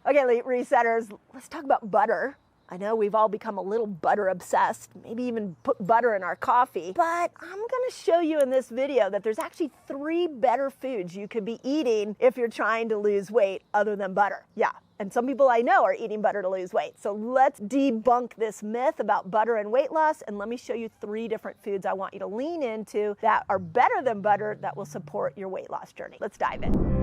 Okay, late resetters, let's talk about butter. I know we've all become a little butter obsessed, maybe even put butter in our coffee, but I'm gonna show you in this video that there's actually 3 better foods you could be eating if you're trying to lose weight other than butter. Yeah, and some people I know are eating butter to lose weight. So let's debunk this myth about butter and weight loss, and let me show you 3 different foods I want you to lean into that are better than butter that will support your weight loss journey. Let's dive in.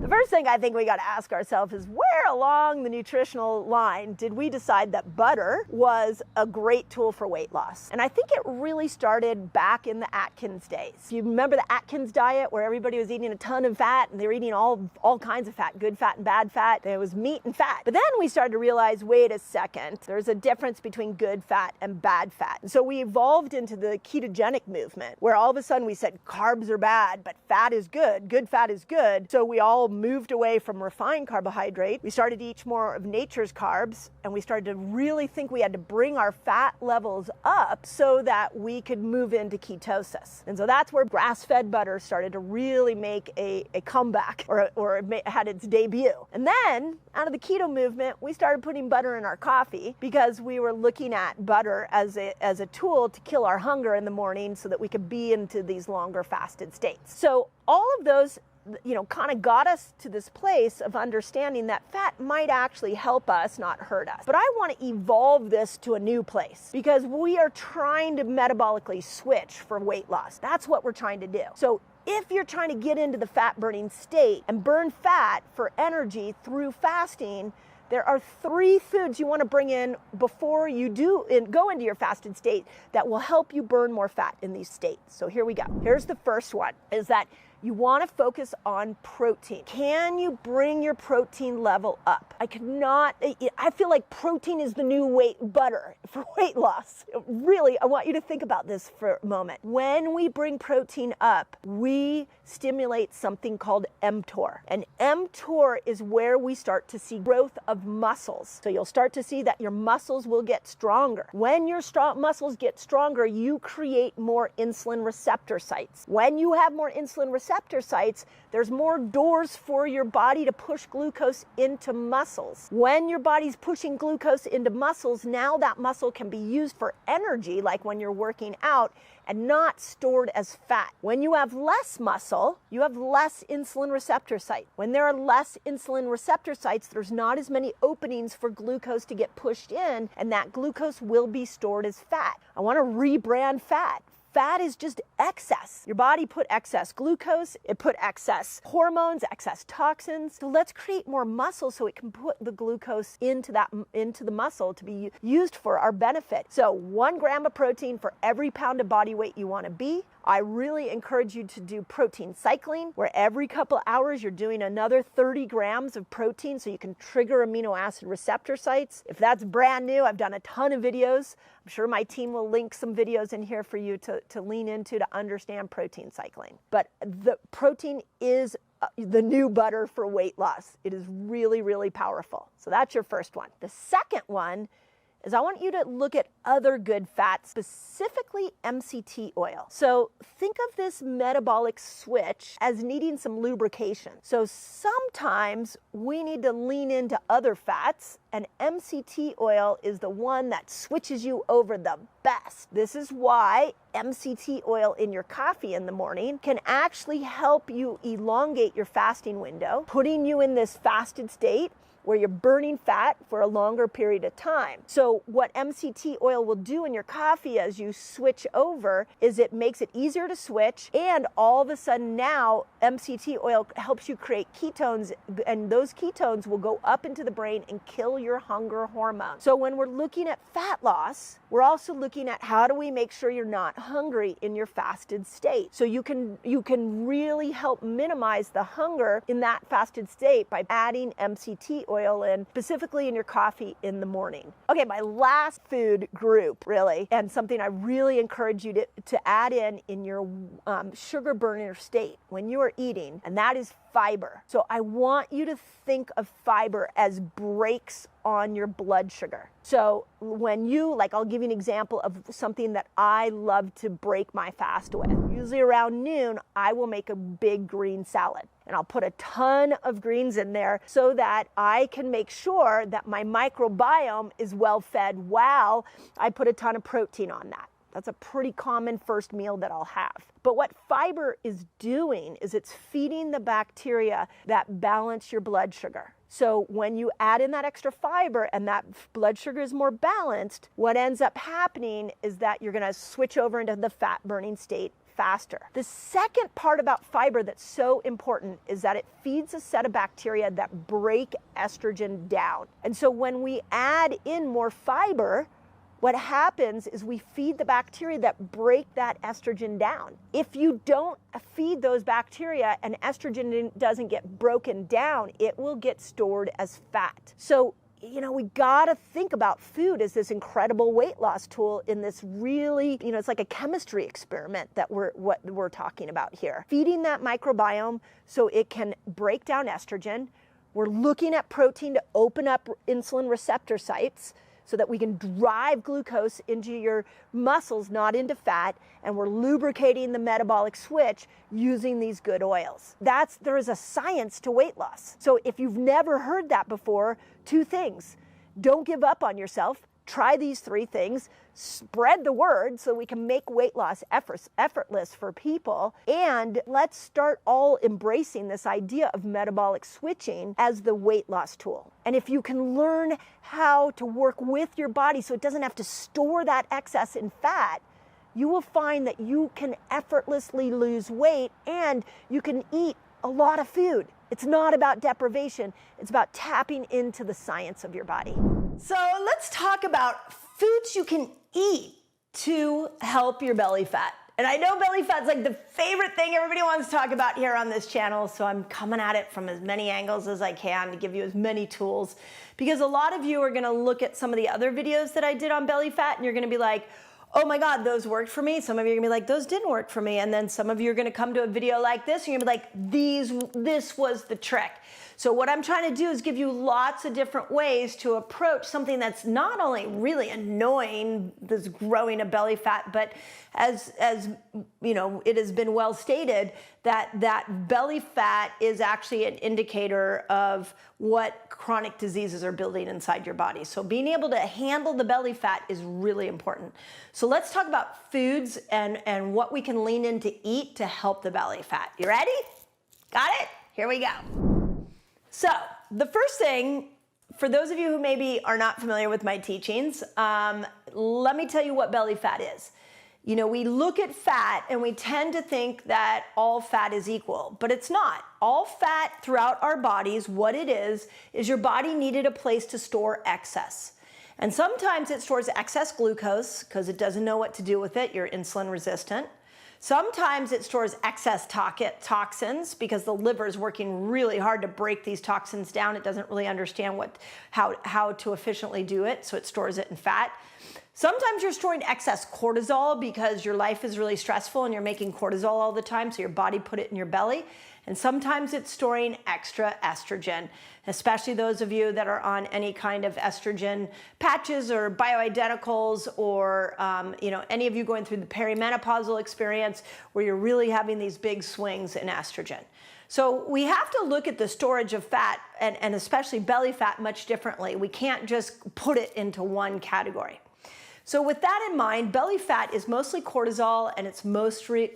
The first thing I think we got to ask ourselves is, where along the nutritional line did we decide that butter was a great tool for weight loss? And I think it really started back in the Atkins days. You remember the Atkins diet where everybody was eating a ton of fat and they were eating all kinds of fat, good fat and bad fat. There was meat and fat. But then we started to realize, wait a second, there's a difference between good fat and bad fat. And so we evolved into the ketogenic movement where all of a sudden we said carbs are bad, but fat is good fat is good. So we all moved away from refined carbohydrate. We started to eat more of nature's carbs, and we started to really think we had to bring our fat levels up so that we could move into ketosis. And so that's where grass-fed butter started to really make a comeback, or it had its debut. And then out of the keto movement, we started putting butter in our coffee because we were looking at butter as a tool to kill our hunger in the morning so that we could be into these longer fasted states. So all of those kind of got us to this place of understanding that fat might actually help us, not hurt us. But I want to evolve this to a new place because we are trying to metabolically switch for weight loss. That's what we're trying to do. So if you're trying to get into the fat burning state and burn fat for energy through fasting, there are 3 foods you want to bring in before you go into your fasted state that will help you burn more fat in these states. So here we go. Here's the first one, is that you want to focus on protein. Can you bring your protein level up? I feel like protein is the new butter for weight loss. Really, I want you to think about this for a moment. When we bring protein up, we stimulate something called mTOR. And mTOR is where we start to see growth of muscles. So you'll start to see that your muscles will get stronger. When your muscles get stronger, you create more insulin receptor sites. When you have more insulin receptor sites, there's more doors for your body to push glucose into muscles. When your body's pushing glucose into muscles, now that muscle can be used for energy, like when you're working out, and not stored as fat. When you have less muscle, you have less insulin receptor sites. When there are less insulin receptor sites, there's not as many openings for glucose to get pushed in, and that glucose will be stored as fat. I want to rebrand fat. Fat is just excess. Your body put excess glucose, it put excess hormones, excess toxins. So let's create more muscle so it can put the glucose into the muscle to be used for our benefit. So 1 gram of protein for every pound of body weight you want to be. I really encourage you to do protein cycling, where every couple of hours you're doing another 30 grams of protein so you can trigger amino acid receptor sites. If that's brand new, I've done a ton of videos. I'm sure my team will link some videos in here for you to lean into to understand protein cycling. But the protein is the new butter for weight loss. It is really, really powerful. So that's your first one. The second one is I want you to look at other good fats, specifically MCT oil. So think of this metabolic switch as needing some lubrication. So sometimes we need to lean into other fats, and MCT oil is the one that switches you over the best. This is why MCT oil in your coffee in the morning can actually help you elongate your fasting window, putting you in this fasted state where you're burning fat for a longer period of time. So what MCT oil will do in your coffee as you switch over is it makes it easier to switch, and all of a sudden now MCT oil helps you create ketones, and those ketones will go up into the brain and kill your hunger hormone. So when we're looking at fat loss, we're also looking at how do we make sure you're not hungry in your fasted state. So you can really help minimize the hunger in that fasted state by adding MCT oil in, specifically in your coffee in the morning. Okay, my last food group, really, and something I really encourage you to add in your sugar burner state when you are eating, and that is fiber. So I want you to think of fiber as brakes on your blood sugar. So when you, like, I'll give you an example of something that I love to break my fast with. Usually around noon, I will make a big green salad. And I'll put a ton of greens in there so that I can make sure that my microbiome is well fed while I put a ton of protein on that. That's a pretty common first meal that I'll have. But what fiber is doing is it's feeding the bacteria that balance your blood sugar. So when you add in that extra fiber and that blood sugar is more balanced, what ends up happening is that you're gonna switch over into the fat burning state faster. The second part about fiber that's so important is that it feeds a set of bacteria that break estrogen down. And so when we add in more fiber, what happens is we feed the bacteria that break that estrogen down. If you don't feed those bacteria and estrogen doesn't get broken down, it will get stored as fat. So, we gotta think about food as this incredible weight loss tool in this really, it's like a chemistry experiment that we're talking about here. Feeding that microbiome so it can break down estrogen. We're looking at protein to open up insulin receptor sites so that we can drive glucose into your muscles, not into fat, and we're lubricating the metabolic switch using these good oils. There is a science to weight loss. So if you've never heard that before, 2 things. Don't give up on yourself. Try these 3 things. Spread the word so we can make weight loss effortless for people. And let's start all embracing this idea of metabolic switching as the weight loss tool. And if you can learn how to work with your body so it doesn't have to store that excess in fat, you will find that you can effortlessly lose weight and you can eat a lot of food. It's not about deprivation. It's about tapping into the science of your body. So let's talk about foods you can eat to help your belly fat. And I know belly fat's like the favorite thing everybody wants to talk about here on this channel, so I'm coming at it from as many angles as I can to give you as many tools, because a lot of you are gonna look at some of the other videos that I did on belly fat and you're gonna be like, oh my God, those worked for me. Some of you are gonna be like, those didn't work for me. And then some of you are gonna come to a video like this and you're gonna be like, this was the trick. So what I'm trying to do is give you lots of different ways to approach something that's not only really annoying, this growing of belly fat, but as it has been well stated that belly fat is actually an indicator of what chronic diseases are building inside your body. So being able to handle the belly fat is really important. So let's talk about foods and what we can lean in to eat to help the belly fat. You ready? Got it? Here we go. So the first thing, for those of you who maybe are not familiar with my teachings, let me tell you what belly fat is. We look at fat and we tend to think that all fat is equal, but it's not. All fat throughout our bodies, what it is your body needed a place to store excess. And sometimes it stores excess glucose because it doesn't know what to do with it. You're insulin resistant. Sometimes it stores excess toxins because the liver is working really hard to break these toxins down. It doesn't really understand how to efficiently do it, so it stores it in fat. Sometimes you're storing excess cortisol because your life is really stressful and you're making cortisol all the time, so your body put it in your belly. And sometimes it's storing extra estrogen, especially those of you that are on any kind of estrogen patches or bioidenticals, or any of you going through the perimenopausal experience where you're really having these big swings in estrogen. So we have to look at the storage of fat and especially belly fat much differently. We can't just put it into one category. So with that in mind, belly fat is mostly cortisol and it's mostly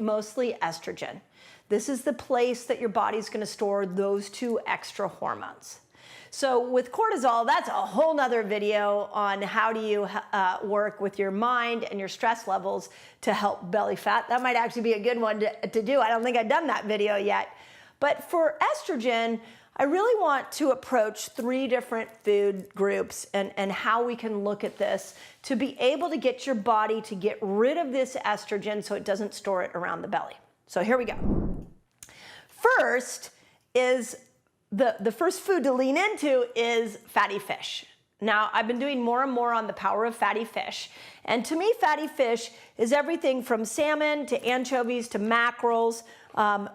estrogen. This is the place that your body's gonna store those 2 extra hormones. So with cortisol, that's a whole nother video on how do you work with your mind and your stress levels to help belly fat. That might actually be a good one to do. I don't think I've done that video yet. But for estrogen, I really want to approach 3 different food groups and how we can look at this to be able to get your body to get rid of this estrogen so it doesn't store it around the belly. So here we go. First is the first food to lean into is fatty fish. Now, I've been doing more and more on the power of fatty fish. And to me, fatty fish is everything from salmon to anchovies to mackerels.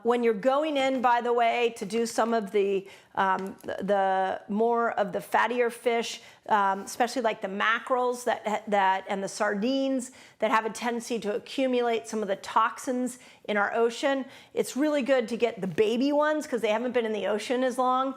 When you're going in, by the way, to do some of the more of the fattier fish, especially like the mackerels and the sardines that have a tendency to accumulate some of the toxins in our ocean, it's really good to get the baby ones because they haven't been in the ocean as long.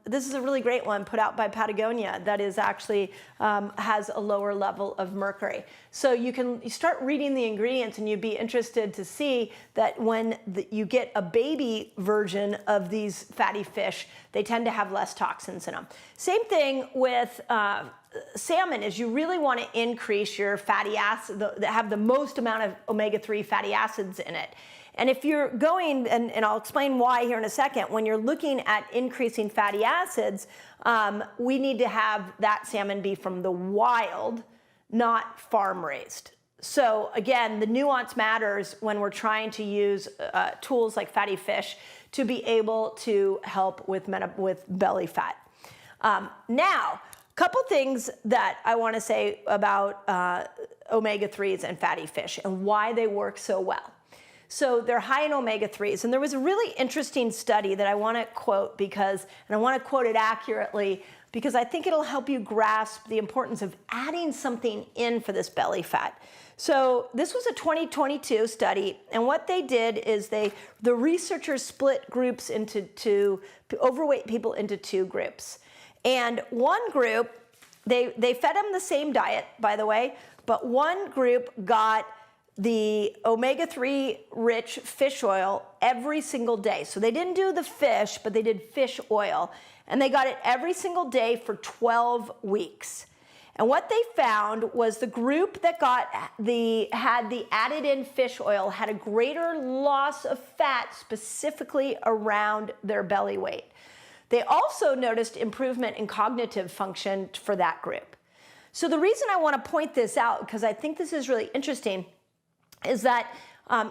This is a really great one put out by Patagonia that is actually has a lower level of mercury. So you start reading the ingredients and you'd be interested to see that when you get a baby version of these fatty fish, they tend to have less toxins in them. Same thing with salmon, is you really want to increase your fatty acid that have the most amount of omega-3 fatty acids in it. And if you're going, and I'll explain why here in a second, when you're looking at increasing fatty acids, we need to have that salmon be from the wild, not farm raised. So again, the nuance matters when we're trying to use tools like fatty fish to be able to help with belly fat. Now, a couple things that I want to say about omega-3s and fatty fish and why they work so well. So they're high in omega-3s, and there was a really interesting study that I want to quote and I want to quote it accurately because I think it'll help you grasp the importance of adding something in for this belly fat. So this was a 2022 study, and what they did is the researchers split groups into overweight people into two groups. And one group, they fed them the same diet, by the way, but one group got the omega-3 rich fish oil every single day. So they didn't do the fish, but they did fish oil. And they got it every single day for 12 weeks. And what they found was the group that had the added in fish oil had a greater loss of fat specifically around their belly weight. They also noticed improvement in cognitive function for that group. So the reason I want to point this out, because I think this is really interesting, is that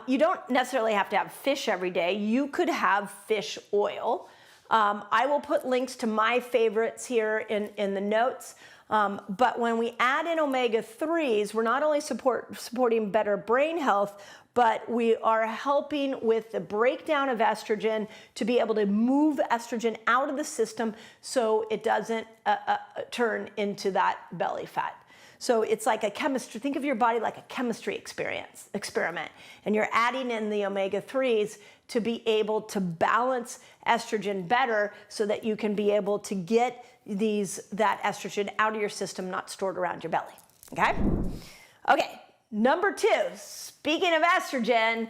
you don't necessarily have to have fish every day. You could have fish oil. I will put links to my favorites here in the notes. But when we add in omega-3s, we're not only supporting better brain health, but we are helping with the breakdown of estrogen to be able to move estrogen out of the system so it doesn't turn into that belly fat. So it's like a chemistry, think of your body like a chemistry experiment, and you're adding in the omega-3s to be able to balance estrogen better so that you can be able to get that estrogen out of your system, not stored around your belly, okay? Okay, number two, speaking of estrogen,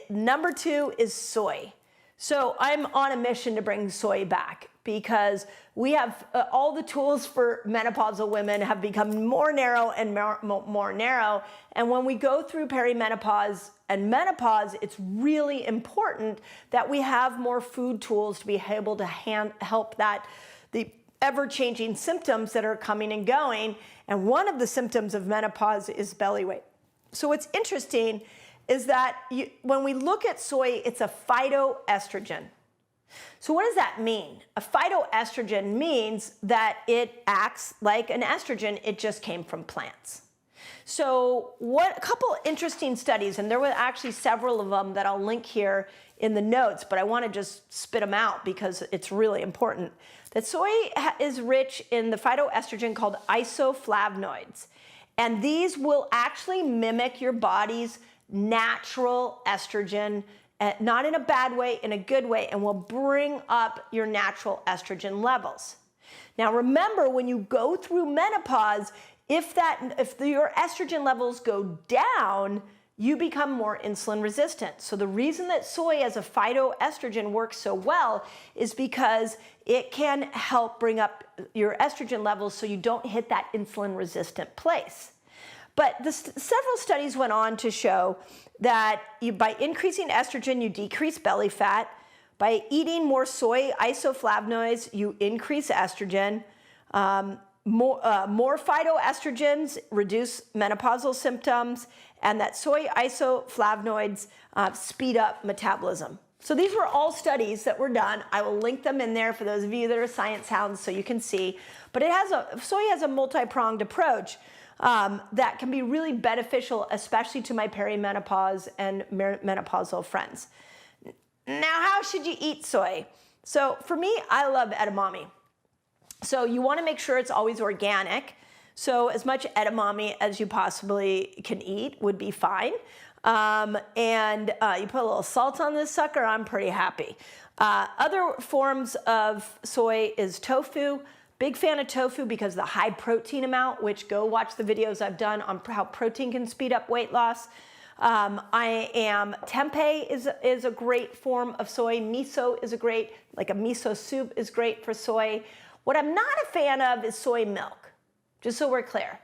number two is soy. So I'm on a mission to bring soy back because we have all the tools for menopausal women have become more narrow and more narrow. And when we go through perimenopause and menopause, it's really important that we have more food tools to be able to help the ever-changing symptoms that are coming and going. And one of the symptoms of menopause is belly weight. So what's interesting is that when we look at soy, it's a phytoestrogen. So what does that mean? A phytoestrogen means that it acts like an estrogen, it just came from plants. So a couple interesting studies, and there were actually several of them that I'll link here in the notes, but I want to just spit them out because it's really important. That soy is rich in the phytoestrogen called isoflavonoids, and these will actually mimic your body's natural estrogen, not in a bad way, in a good way, and will bring up your natural estrogen levels. Now remember, when you go through menopause, if your estrogen levels go down, you become more insulin resistant. So the reason that soy as a phytoestrogen works so well is because it can help bring up your estrogen levels so you don't hit that insulin resistant place. But several studies went on to show that by increasing estrogen, you decrease belly fat. By eating more soy isoflavonoids, you increase estrogen. More phytoestrogens reduce menopausal symptoms, and that soy isoflavonoids speed up metabolism. So these were all studies that were done. I will link them in there for those of you that are science hounds so you can see. But soy has a multi-pronged approach that can be really beneficial, especially to my perimenopause and menopausal friends. Now, how should you eat soy? So for me, I love edamame. So you want to make sure it's always organic. So as much edamame as you possibly can eat would be fine. You put a little salt on this sucker, I'm pretty happy. Other forms of soy is tofu. Big fan of tofu because of the high protein amount, which go watch the videos I've done on how protein can speed up weight loss. Tempeh is a great form of soy. Miso is like a miso soup is great for soy. What I'm not a fan of is soy milk, just so we're clear.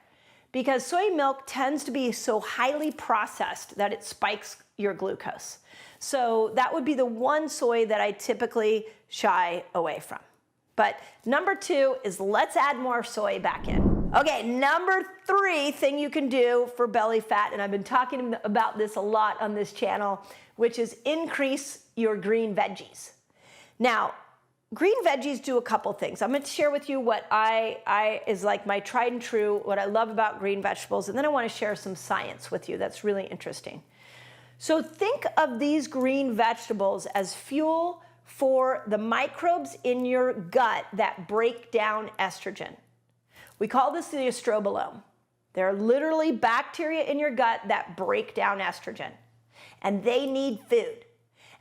Because soy milk tends to be so highly processed that it spikes your glucose. So that would be the one soy that I typically shy away from. But number 2 is let's add more soy back in. Okay, number 3 thing you can do for belly fat, and I've been talking about this a lot on this channel, which is increase your green veggies. Now, green veggies do a couple things. I'm going to share with you what is like my tried and true, what I love about green vegetables, and then I want to share some science with you that's really interesting. So think of these green vegetables as fuel for the microbes in your gut that break down estrogen. We call this the estrobolome. There are literally bacteria in your gut that break down estrogen, and they need food.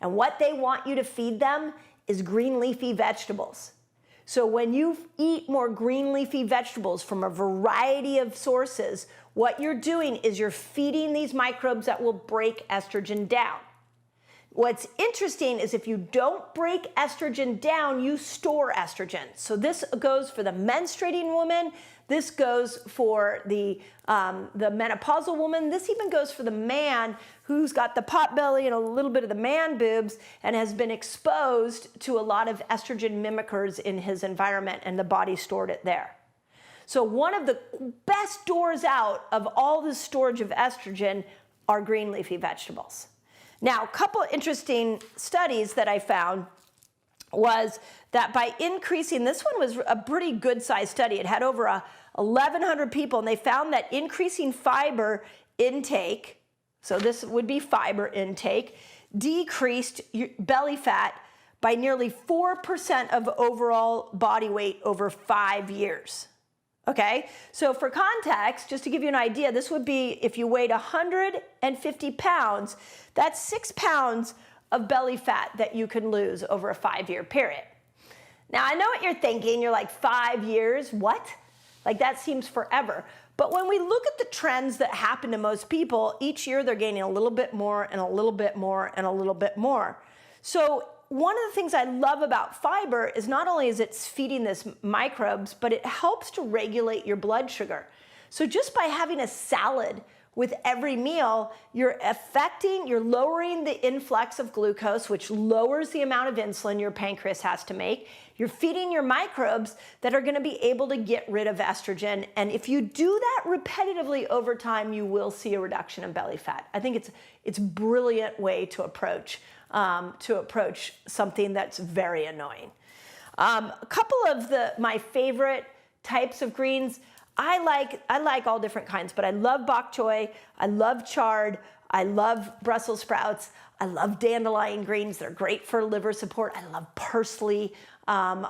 And what they want you to feed them is green leafy vegetables. So when you eat more green leafy vegetables from a variety of sources, what you're doing is you're feeding these microbes that will break estrogen down. What's interesting is if you don't break estrogen down, you store estrogen. So this goes for the menstruating woman. This goes for the menopausal woman. This even goes for the man who's got the pot belly and a little bit of the man boobs and has been exposed to a lot of estrogen mimickers in his environment, and the body stored it there. So one of the best doors out of all the storage of estrogen are green leafy vegetables. Now, a couple interesting studies that I found was that by increasing, this one was a pretty good sized study. It had over 1,100 people, and they found that increasing fiber intake, so this would be fiber intake, decreased belly fat by nearly 4% of overall body weight over 5 years. Okay, so for context, just to give you an idea, this would be if you weighed 150 pounds, that's 6 pounds of belly fat that you can lose over a 5-year period. Now, I know what you're thinking. You're like, 5 years? What? Like, that seems forever. But when we look at the trends that happen to most people, each year they're gaining a little bit more and a little bit more and a little bit more. So one of the things I love about fiber is not only is it feeding this microbes, but it helps to regulate your blood sugar. So just by having a salad with every meal, you're lowering the influx of glucose, which lowers the amount of insulin your pancreas has to make. You're feeding your microbes that are going to be able to get rid of estrogen. And if you do that repetitively over time, you will see a reduction in belly fat. I think it's a brilliant way to approach something that's very annoying. A couple of my favorite types of greens, I like all different kinds, but I love bok choy, I love chard, I love Brussels sprouts, I love dandelion greens. They're great for liver support. I love parsley. I'm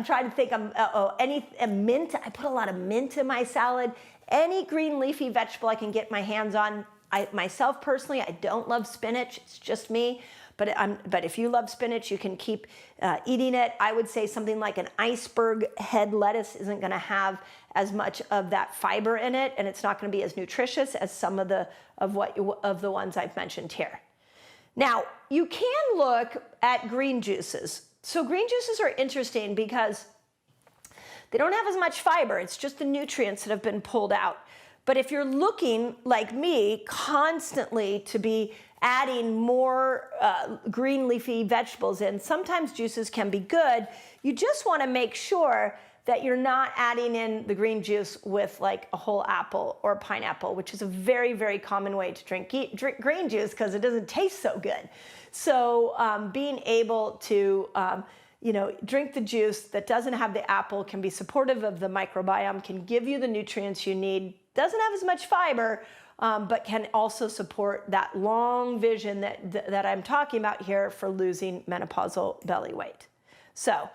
trying to think. Mint. I put a lot of mint in my salad. Any green leafy vegetable I can get my hands on. Myself personally, I don't love spinach. It's just me. But if you love spinach, you can keep eating it. I would say something like an iceberg head lettuce isn't going to have as much of that fiber in it, and it's not going to be as nutritious as some of the ones I've mentioned here. Now, you can look at green juices. So green juices are interesting because they don't have as much fiber. It's just the nutrients that have been pulled out. But if you're looking, like me, constantly to be adding more green leafy vegetables in, sometimes juices can be good. You just want to make sure that you're not adding in the green juice with like a whole apple or pineapple, which is a very, very common way to drink green juice because it doesn't taste so good. So being able to drink the juice that doesn't have the apple can be supportive of the microbiome, can give you the nutrients you need, doesn't have as much fiber, but can also support that long vision that I'm talking about here for losing menopausal belly weight. So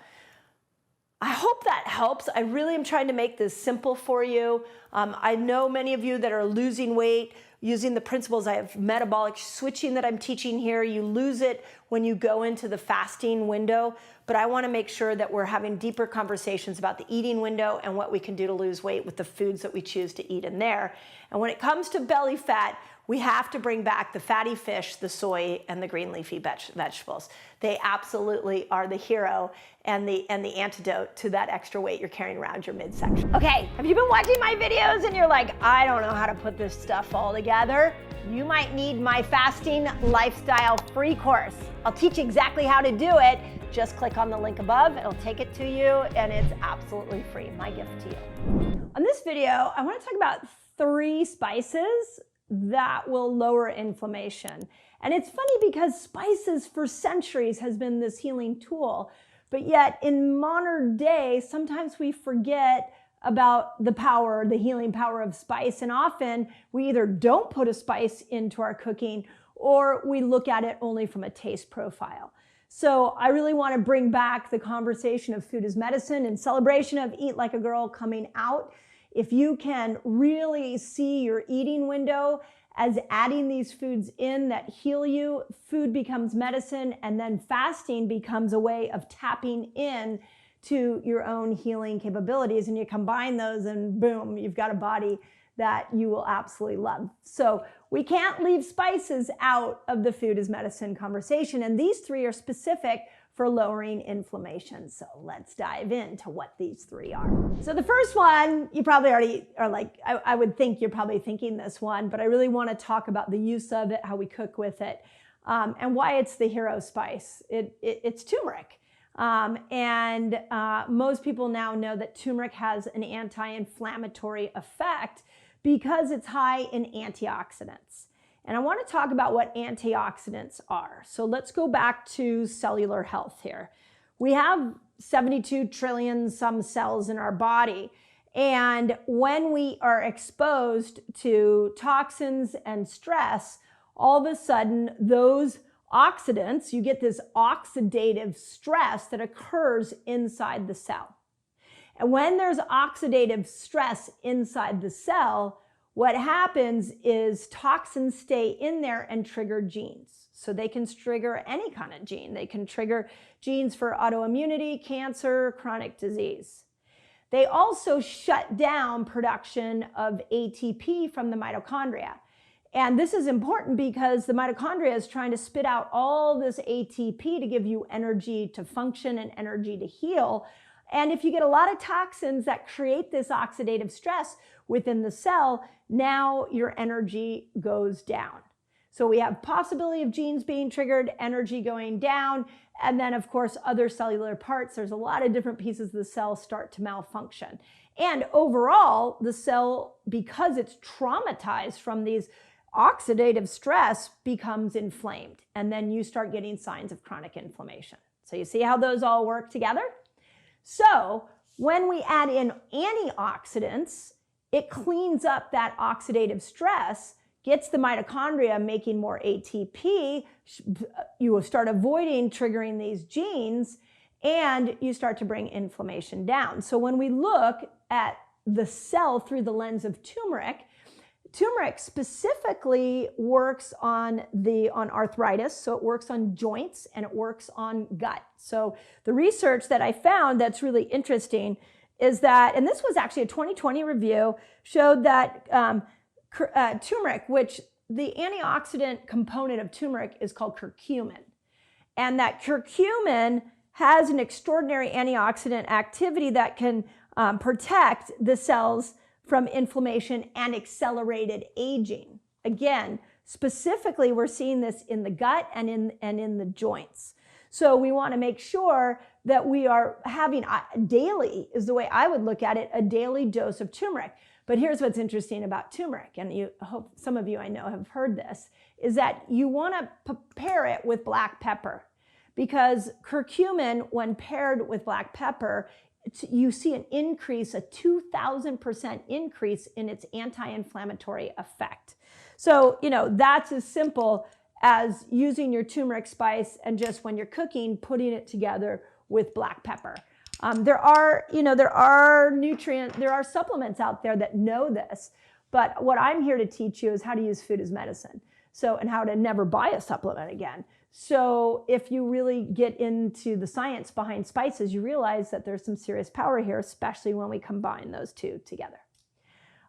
I hope that helps. I really am trying to make this simple for you. I know many of you that are losing weight using the principles I have metabolic switching that I'm teaching here. You lose it when you go into the fasting window, but I want to make sure that we're having deeper conversations about the eating window and what we can do to lose weight with the foods that we choose to eat in there. And when it comes to belly fat, we have to bring back the fatty fish, the soy, and the green leafy vegetables. They absolutely are the hero and the antidote to that extra weight you're carrying around your midsection. Okay, have you been watching my videos and you're like, I don't know how to put this stuff all together? You might need my fasting lifestyle free course. I'll teach you exactly how to do it. Just click on the link above, it'll take it to you, and it's absolutely free, my gift to you. On this video, I want to talk about 3 spices that will lower inflammation. And it's funny because spices for centuries has been this healing tool, but yet in modern day, sometimes we forget about the power, the healing power of spice, and often we either don't put a spice into our cooking or we look at it only from a taste profile. So I really want to bring back the conversation of food as medicine in celebration of Eat Like a Girl coming out. If you can really see your eating window as adding these foods in that heal you, food becomes medicine, and then fasting becomes a way of tapping in to your own healing capabilities, and you combine those and boom, you've got a body that you will absolutely love. So we can't leave spices out of the food as medicine conversation, and these 3 are specific for lowering inflammation. So let's dive into what these 3 are. So the first one, you probably already are like, I would think you're probably thinking this one, but I really want to talk about the use of it, how we cook with it, and why it's the hero spice. It's turmeric. Most people now know that turmeric has an anti-inflammatory effect because it's high in antioxidants. And I want to talk about what antioxidants are. So let's go back to cellular health here. We have 72 trillion some cells in our body. And when we are exposed to toxins and stress, all of a sudden those oxidants, you get this oxidative stress that occurs inside the cell. And when there's oxidative stress inside the cell, what happens is toxins stay in there and trigger genes. So they can trigger any kind of gene. They can trigger genes for autoimmunity, cancer, chronic disease. They also shut down production of ATP from the mitochondria. And this is important because the mitochondria is trying to spit out all this ATP to give you energy to function and energy to heal. And if you get a lot of toxins that create this oxidative stress within the cell, now your energy goes down. So we have possibility of genes being triggered, energy going down, and then of course other cellular parts. There's a lot of different pieces of the cell start to malfunction. And overall, the cell, because it's traumatized from these oxidative stress, becomes inflamed. And then you start getting signs of chronic inflammation. So you see how those all work together? So when we add in antioxidants, it cleans up that oxidative stress, gets the mitochondria making more ATP, you will start avoiding triggering these genes, and you start to bring inflammation down. So when we look at the cell through the lens of turmeric, turmeric specifically works on arthritis, so it works on joints and it works on gut. So the research that I found that's really interesting is that, and this was actually a 2020 review, showed that turmeric, which the antioxidant component of turmeric is called curcumin, and that curcumin has an extraordinary antioxidant activity that can protect the cells from inflammation and accelerated aging. Again, specifically, we're seeing this in the gut and in the joints. So we want to make sure that we are having daily, is the way I would look at it, a daily dose of turmeric. But here's what's interesting about turmeric, and I hope some of you I know have heard this, is that you want to pair it with black pepper, because curcumin, when paired with black pepper, you see an increase, a 2,000% increase in its anti-inflammatory effect. So, that's as simple as using your turmeric spice and just when you're cooking, putting it together with black pepper. There are supplements out there that know this, but what I'm here to teach you is how to use food as medicine. So, and how to never buy a supplement again. So if you really get into the science behind spices, you realize that there's some serious power here, especially when we combine those two together.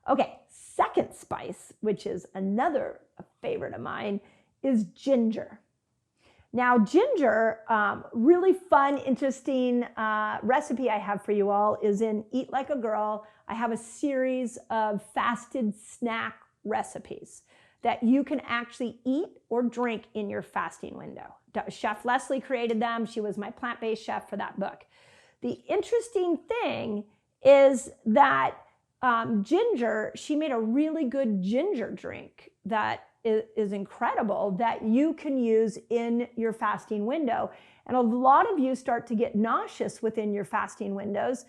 Okay, second spice, which is another favorite of mine, is ginger. Now, ginger, really fun, interesting recipe I have for you all is in Eat Like a Girl. I have a series of fasted snack recipes that you can actually eat or drink in your fasting window. Chef Leslie created them. She was my plant-based chef for that book. The interesting thing is that ginger, she made a really good ginger drink that is incredible that you can use in your fasting window. And a lot of you start to get nauseous within your fasting windows,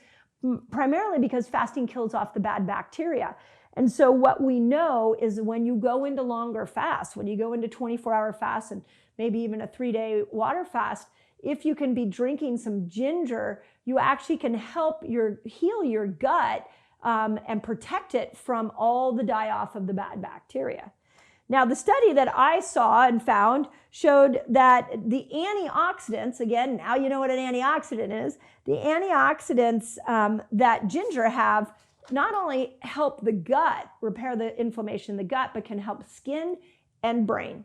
primarily because fasting kills off the bad bacteria. And so what we know is when you go into longer fasts, when you go into 24-hour fasts and maybe even a 3-day water fast, if you can be drinking some ginger, you actually can help heal your gut and protect it from all the die-off of the bad bacteria. Now, the study that I saw and found showed that the antioxidants, again, now you know what an antioxidant is, the antioxidants that ginger have not only help the gut, repair the inflammation in the gut, but can help skin and brain.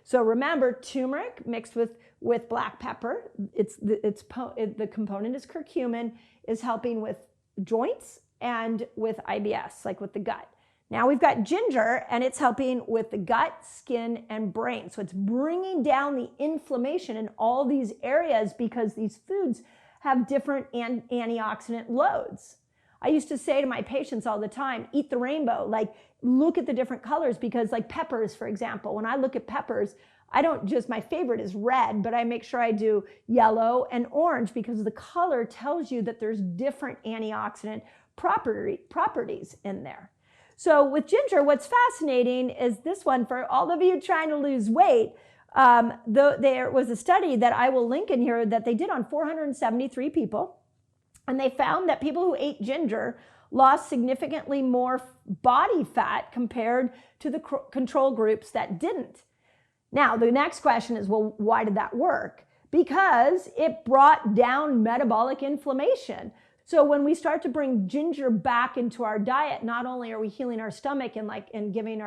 So remember, turmeric mixed with black pepper, the component is curcumin, is helping with joints and with IBS, like with the gut. Now we've got ginger, and it's helping with the gut, skin, and brain. So it's bringing down the inflammation in all these areas because these foods have different antioxidant loads. I used to say to my patients all the time, eat the rainbow, like look at the different colors, because like peppers, for example, when I look at peppers, I don't just, my favorite is red, but I make sure I do yellow and orange because the color tells you that there's different antioxidant properties in there. So with ginger, what's fascinating is this one, for all of you trying to lose weight, there was a study that I will link in here that they did on 473 people. And they found that people who ate ginger lost significantly more body fat compared to the control groups that didn't. Now, the next question is, well, why did that work? Because it brought down metabolic inflammation. So when we start to bring ginger back into our diet, not only are we healing our stomach and giving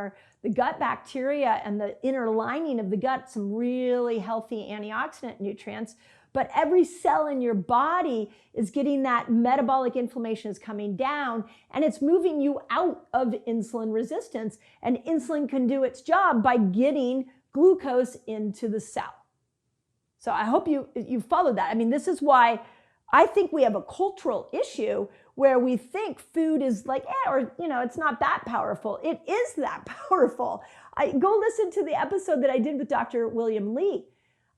the gut bacteria and the inner lining of the gut some really healthy antioxidant nutrients, but every cell in your body is getting that metabolic inflammation is coming down, and it's moving you out of insulin resistance. And insulin can do its job by getting glucose into the cell. So I hope you followed that. I mean, this is why I think we have a cultural issue where we think food is like, it's not that powerful. It is that powerful. Go listen to the episode that I did with Dr. William Lee.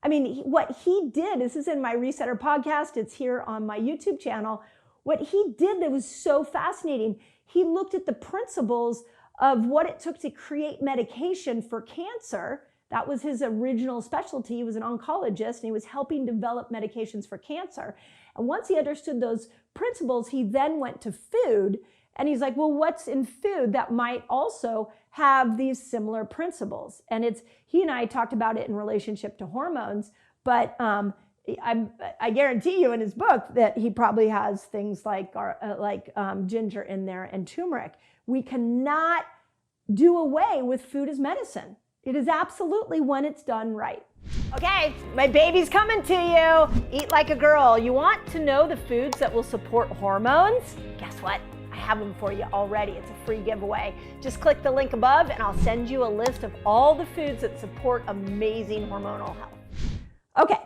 I mean, what he did, this is in my Resetter podcast, it's here on my YouTube channel. What he did that was so fascinating, he looked at the principles of what it took to create medication for cancer. That was his original specialty. He was an oncologist, and he was helping develop medications for cancer. And once he understood those principles, he then went to food, and he's like, well, what's in food that might also have these similar principles? And he and I talked about it in relationship to hormones, but I guarantee you in his book that he probably has things like ginger in there and turmeric. We cannot do away with food as medicine. It is absolutely when it's done right. Okay, my baby's coming to you. Eat like a girl. You want to know the foods that will support hormones? Guess what? I have them for you already. It's a free giveaway. Just click the link above and I'll send you a list of all the foods that support amazing hormonal health. Okay,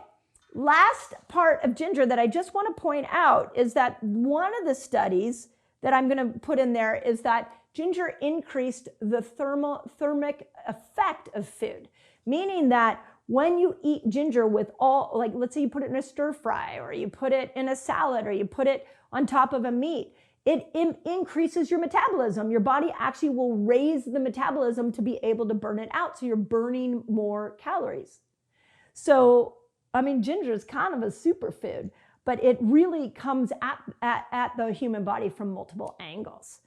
last part of ginger that I just want to point out is that one of the studies that I'm going to put in there is that ginger increased the thermic effect of food, meaning that when you eat ginger with all, like let's say you put it in a stir fry, or you put it in a salad, or you put it on top of a meat, it increases your metabolism. Your body actually will raise the metabolism to be able to burn it out. So you're burning more calories. So, I mean, ginger is kind of a superfood, but it really comes at the human body from multiple angles.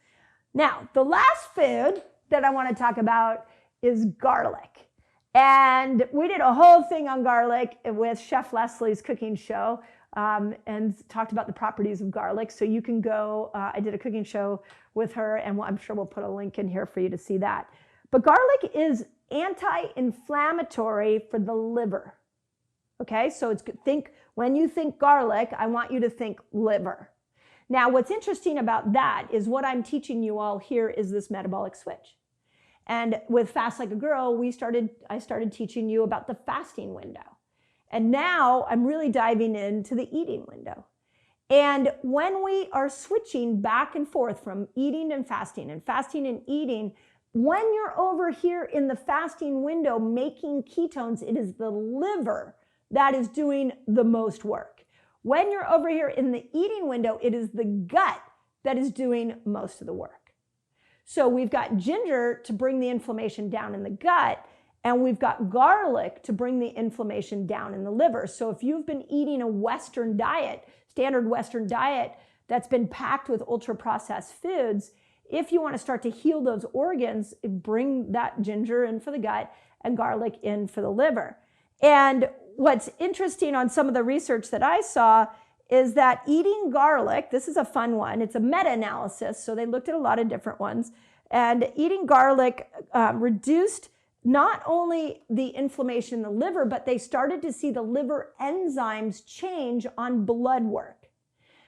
Now, the last food that I want to talk about is garlic. And we did a whole thing on garlic with Chef Leslie's cooking show, and talked about the properties of garlic. So you can go, I did a cooking show with her, and I'm sure we'll put a link in here for you to see that. But garlic is anti-inflammatory for the liver. Okay, so it's when you think garlic, I want you to think liver. Now, what's interesting about that is what I'm teaching you all here is this metabolic switch. And with Fast Like a Girl, I started teaching you about the fasting window. And now I'm really diving into the eating window. And when we are switching back and forth from eating and fasting and eating, when you're over here in the fasting window making ketones, it is the liver that is doing the most work. When you're over here in the eating window, it is the gut that is doing most of the work. So we've got ginger to bring the inflammation down in the gut, and we've got garlic to bring the inflammation down in the liver. So if you've been eating a Western diet, standard Western diet that's been packed with ultra-processed foods, if you want to start to heal those organs, bring that ginger in for the gut and garlic in for the liver. And what's interesting on some of the research that I saw is that eating garlic, this is a fun one, it's a meta-analysis, so they looked at a lot of different ones, and eating garlic reduced not only the inflammation in the liver, but they started to see the liver enzymes change on blood work.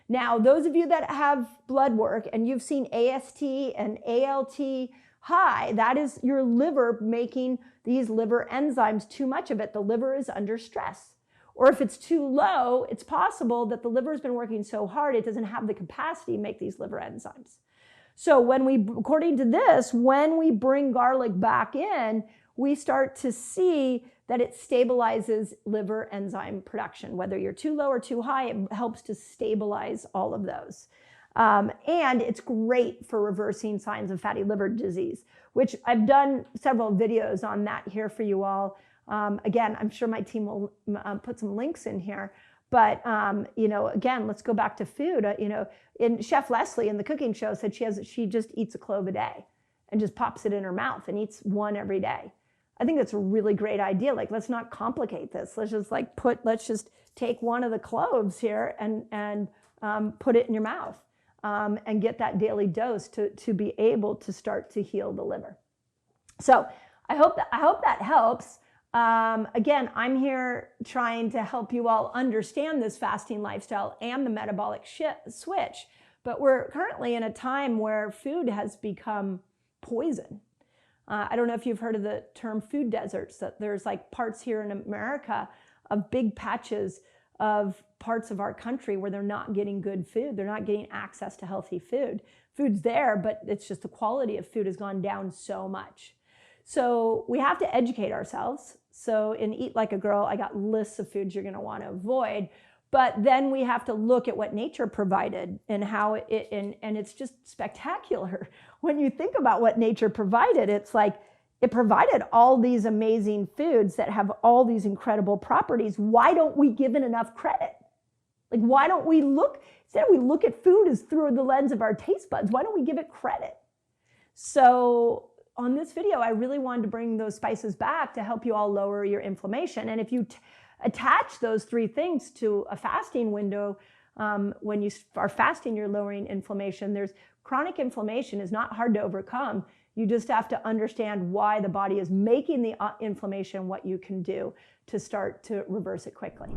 Now, those of you that have blood work and you've seen AST and ALT high, that is your liver making these liver enzymes, too much of it. The liver is under stress. Or if it's too low, it's possible that the liver has been working so hard it doesn't have the capacity to make these liver enzymes. So according to this, when we bring garlic back in, we start to see that it stabilizes liver enzyme production. Whether you're too low or too high, it helps to stabilize all of those. And it's great for reversing signs of fatty liver disease, which I've done several videos on that here for you all. Again, I'm sure my team will put some links in here. But, again, let's go back to food. In Chef Leslie in the cooking show said she just eats a clove a day and just pops it in her mouth and eats one every day. I think that's a really great idea. Like, let's not complicate this. Let's just take one of the cloves here and put it in your mouth and get that daily dose to be able to start to heal the liver. So I hope that helps. Again, I'm here trying to help you all understand this fasting lifestyle and the metabolic switch, but we're currently in a time where food has become poison. I don't know if you've heard of the term food deserts, that there's like parts here in America of big patches of parts of our country where they're not getting good food. They're not getting access to healthy food. Food's there, but it's just the quality of food has gone down so much. So we have to educate ourselves. So in Eat Like a Girl, I got lists of foods you're going to want to avoid. But then we have to look at what nature provided and how and it's just spectacular. When you think about what nature provided, it's like it provided all these amazing foods that have all these incredible properties. Why don't we give it enough credit? Like, why don't we instead we look at food as through the lens of our taste buds, why don't we give it credit? So on this video, I really wanted to bring those spices back to help you all lower your inflammation. And if you attach those three things to a fasting window, when you are fasting, you're lowering inflammation. Chronic inflammation is not hard to overcome. You just have to understand why the body is making the inflammation, what you can do to start to reverse it quickly.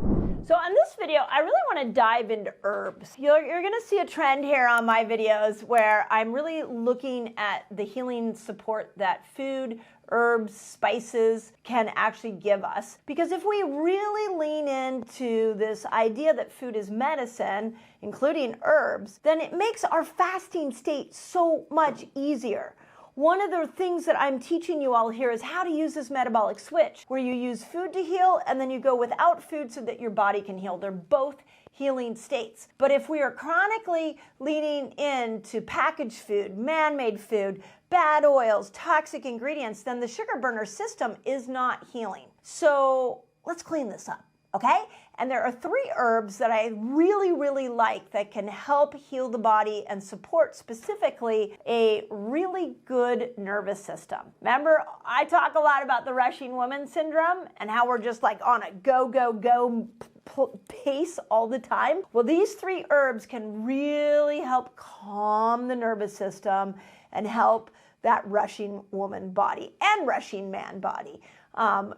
So on this video, I really want to dive into herbs. You're going to see a trend here on my videos where I'm really looking at the healing support that food, herbs, spices can actually give us. Because if we really lean into this idea that food is medicine, including herbs, then it makes our fasting state so much easier. one of the things that I'm teaching you all here is how to use this metabolic switch, where you use food to heal and then you go without food so that your body can heal. They're both healing states. But if we are chronically leaning into packaged food, man-made food, bad oils, toxic ingredients, then the sugar burner system is not healing. So let's clean this up, okay? And there are 3 herbs that I really, really like that can help heal the body and support specifically a really good nervous system. Remember, I talk a lot about the rushing woman syndrome and how we're just like on a go, go, go pace all the time. Well, these 3 herbs can really help calm the nervous system and help that rushing woman body and rushing man body.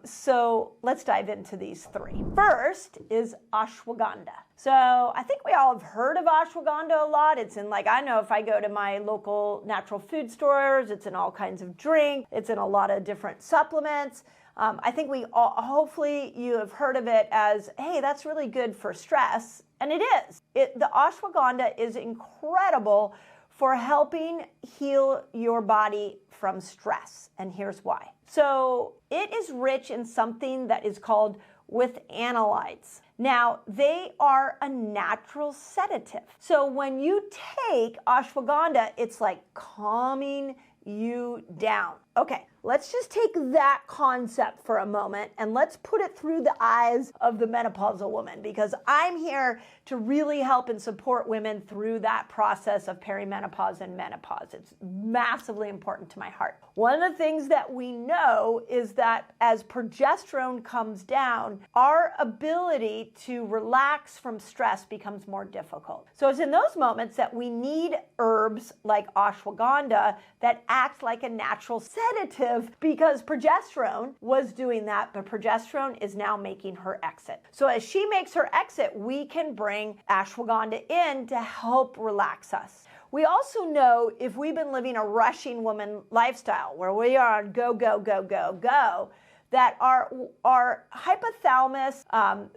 So let's dive into these 3. First is ashwagandha. So I think we all have heard of ashwagandha a lot. It's in, like, I know if I go to my local natural food stores, it's in all kinds of drink. It's in a lot of different supplements. I think we all, hopefully you have heard of it as, hey, that's really good for stress. And it is. The ashwagandha is incredible for helping heal your body from stress. And here's why. So it is rich in something that is called withanolides. Now, they are a natural sedative. So when you take ashwagandha, it's like calming you down. Okay, let's just take that concept for a moment and let's put it through the eyes of the menopausal woman, because I'm here to really help and support women through that process of perimenopause and menopause. It's massively important to my heart. One of the things that we know is that as progesterone comes down, our ability to relax from stress becomes more difficult. So it's in those moments that we need herbs like ashwagandha that act like a natural sedative, because progesterone was doing that, but progesterone is now making her exit. So as she makes her exit, we can bring ashwagandha in to help relax us. We also know if we've been living a rushing woman lifestyle where we are on go, go, go, go, go, that our hypothalamus,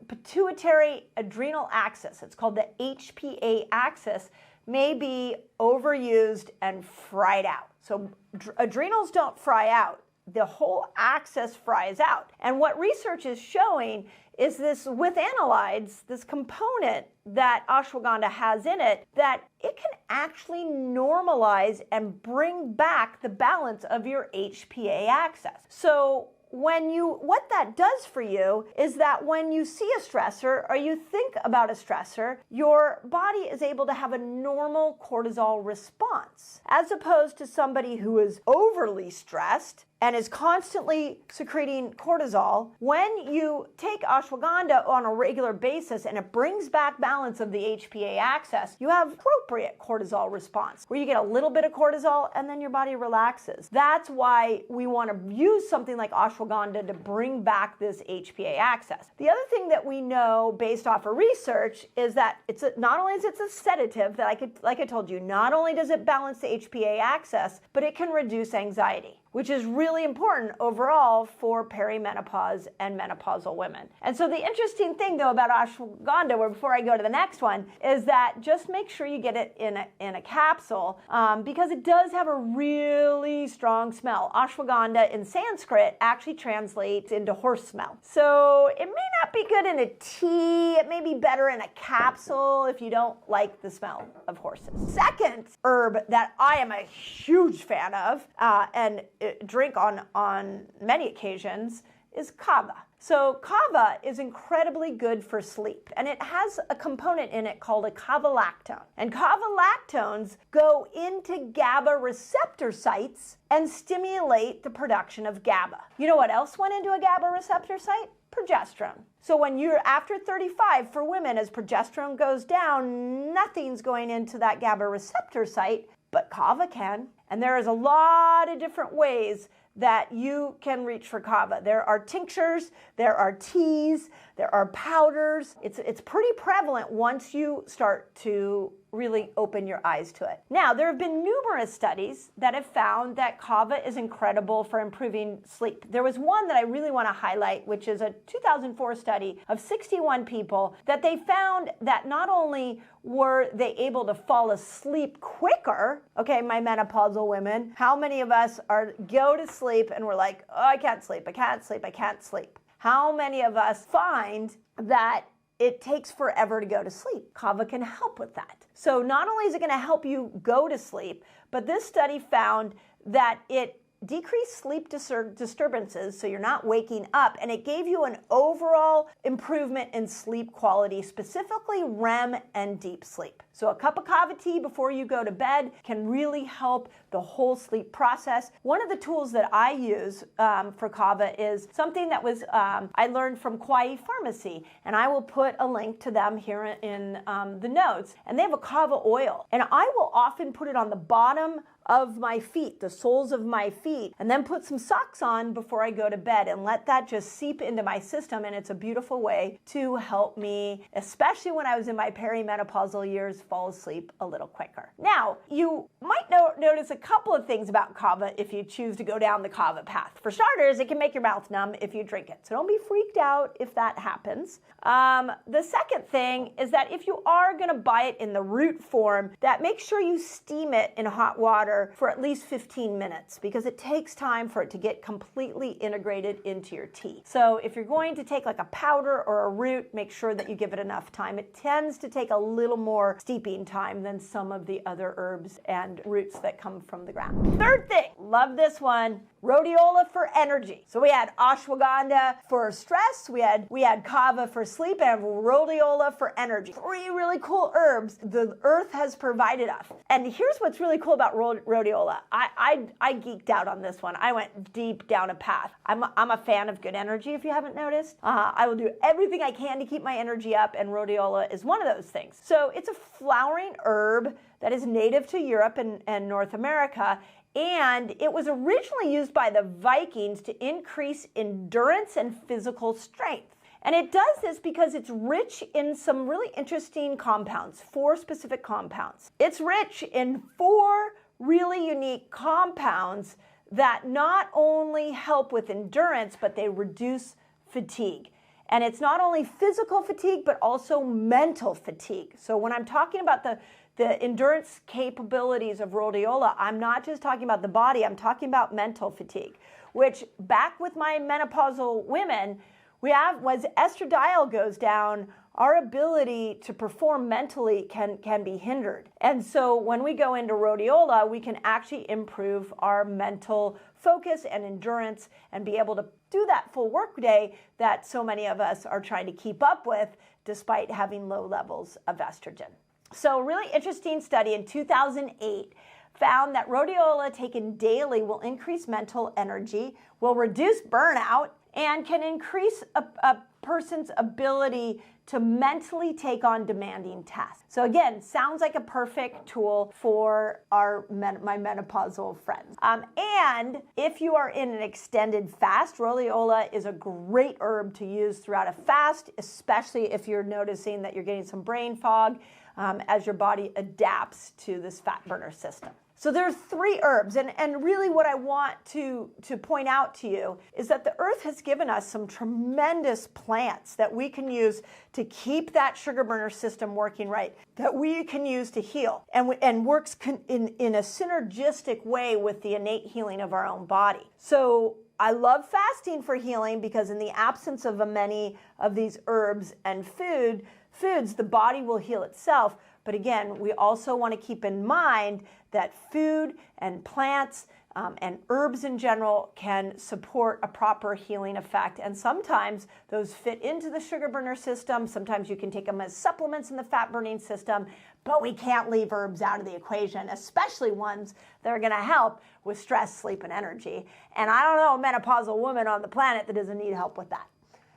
pituitary adrenal axis, it's called the HPA axis, may be overused and fried out. So adrenals don't fry out. The whole axis fries out. And what research is showing is this withanolides, this component that ashwagandha has in it, that it can actually normalize and bring back the balance of your HPA axis. So what that does for you is that when you see a stressor or you think about a stressor, your body is able to have a normal cortisol response, as opposed to somebody who is overly stressed and is constantly secreting cortisol. When you take ashwagandha on a regular basis and it brings back balance of the HPA axis, you have appropriate cortisol response, where you get a little bit of cortisol and then your body relaxes. That's why we want to use something like ashwagandha to bring back this HPA axis. The other thing that we know based off of research is that not only is it a sedative, like I told you, not only does it balance the HPA axis, but it can reduce anxiety, which is really important overall for perimenopause and menopausal women. And so the interesting thing, though, about ashwagandha, or before I go to the next one, is that just make sure you get it in a capsule, because it does have a really strong smell. Ashwagandha in Sanskrit actually translates into horse smell. So it may not be good in a tea. It may be better in a capsule if you don't like the smell of horses. Second herb that I am a huge fan of, and drink on many occasions, is kava. So kava is incredibly good for sleep, and it has a component in it called a kavalactone. And kavalactones go into GABA receptor sites and stimulate the production of GABA. You know what else went into a GABA receptor site? Progesterone. So when you're after 35, for women, as progesterone goes down, nothing's going into that GABA receptor site, but kava can. And there is a lot of different ways that you can reach for kava. There are tinctures, there are teas, There are powders. It's pretty prevalent once you start to really open your eyes to it. Now, there have been numerous studies that have found that kava is incredible for improving sleep. There was one that I really want to highlight, which is a 2004 study of 61 people that they found that not only were they able to fall asleep quicker, okay, my menopausal women, how many of us go to sleep and we're like, oh, I can't sleep, I can't sleep, I can't sleep. How many of us find that it takes forever to go to sleep? Kava can help with that. So not only is it going to help you go to sleep, but this study found that it decreased sleep disturbances, so you're not waking up, and it gave you an overall improvement in sleep quality, specifically REM and deep sleep. So a cup of kava tea before you go to bed can really help the whole sleep process. One of the tools that I use for kava is something that was I learned from Kauai Pharmacy, and I will put a link to them here in the notes. And they have a kava oil, and I will often put it on the bottom of my feet, the soles of my feet, and then put some socks on before I go to bed and let that just seep into my system. And it's a beautiful way to help me, especially when I was in my perimenopausal years, fall asleep a little quicker. Now, you might notice a couple of things about kava if you choose to go down the kava path. For starters, it can make your mouth numb if you drink it, so don't be freaked out if that happens. The second thing is that if you are going to buy it in the root form, that make sure you steam it in hot water for at least 15 minutes, because it takes time for it to get completely integrated into your tea. So if you're going to take like a powder or a root, make sure that you give it enough time. It tends to take a little more steeping time than some of the other herbs and roots that come from the ground. Third thing, love this one, rhodiola for energy. So we had ashwagandha for stress, we had kava for sleep, and rhodiola for energy. 3 really cool herbs the earth has provided us. And here's what's really cool about rhodiola. I geeked out on this one. I went deep down a path. I'm a fan of good energy, if you haven't noticed. I will do everything I can to keep my energy up, and rhodiola is one of those things. So it's a flowering herb that is native to Europe and North America, and it was originally used by the Vikings to increase endurance and physical strength. And it does this because it's rich in some really interesting compounds, 4 specific compounds. It's rich in 4 really unique compounds that not only help with endurance, but they reduce fatigue. And it's not only physical fatigue, but also mental fatigue. So when I'm talking about the endurance capabilities of rhodiola, I'm not just talking about the body, I'm talking about mental fatigue, which back with my menopausal women, as estradiol goes down, our ability to perform mentally can be hindered. And so when we go into rhodiola, we can actually improve our mental focus and endurance and be able to do that full work day that so many of us are trying to keep up with despite having low levels of estrogen. So a really interesting study in 2008 found that rhodiola taken daily will increase mental energy, will reduce burnout, and can increase a person's ability to mentally take on demanding tasks. So again, sounds like a perfect tool for my menopausal friends. And if you are in an extended fast, rhodiola is a great herb to use throughout a fast, especially if you're noticing that you're getting some brain fog as your body adapts to this fat burner system. So there are 3 herbs, and really what I want to point out to you is that the earth has given us some tremendous plants that we can use to keep that sugar burner system working right, that we can use to heal, and works in a synergistic way with the innate healing of our own body. So I love fasting for healing because in the absence of many of these herbs and foods, the body will heal itself. But again, we also want to keep in mind that food and plants and herbs in general can support a proper healing effect. And sometimes those fit into the sugar burner system. Sometimes you can take them as supplements in the fat burning system, but we can't leave herbs out of the equation, especially ones that are going to help with stress, sleep, and energy. And I don't know a menopausal woman on the planet that doesn't need help with that.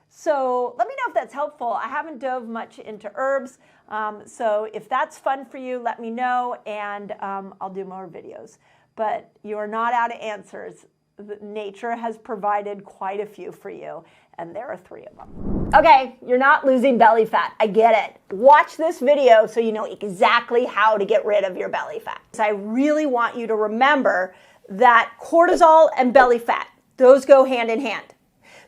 So let me know if that's helpful. I haven't dove much into herbs, so if that's fun for you, let me know, and I'll do more videos. But you're not out of answers. Nature has provided quite a few for you, and there are 3 of them. Okay, you're not losing belly fat. I get it. Watch this video so you know exactly how to get rid of your belly fat. So I really want you to remember that cortisol and belly fat, those go hand in hand.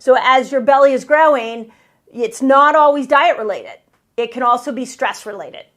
So as your belly is growing, it's not always diet related. It can also be stress related.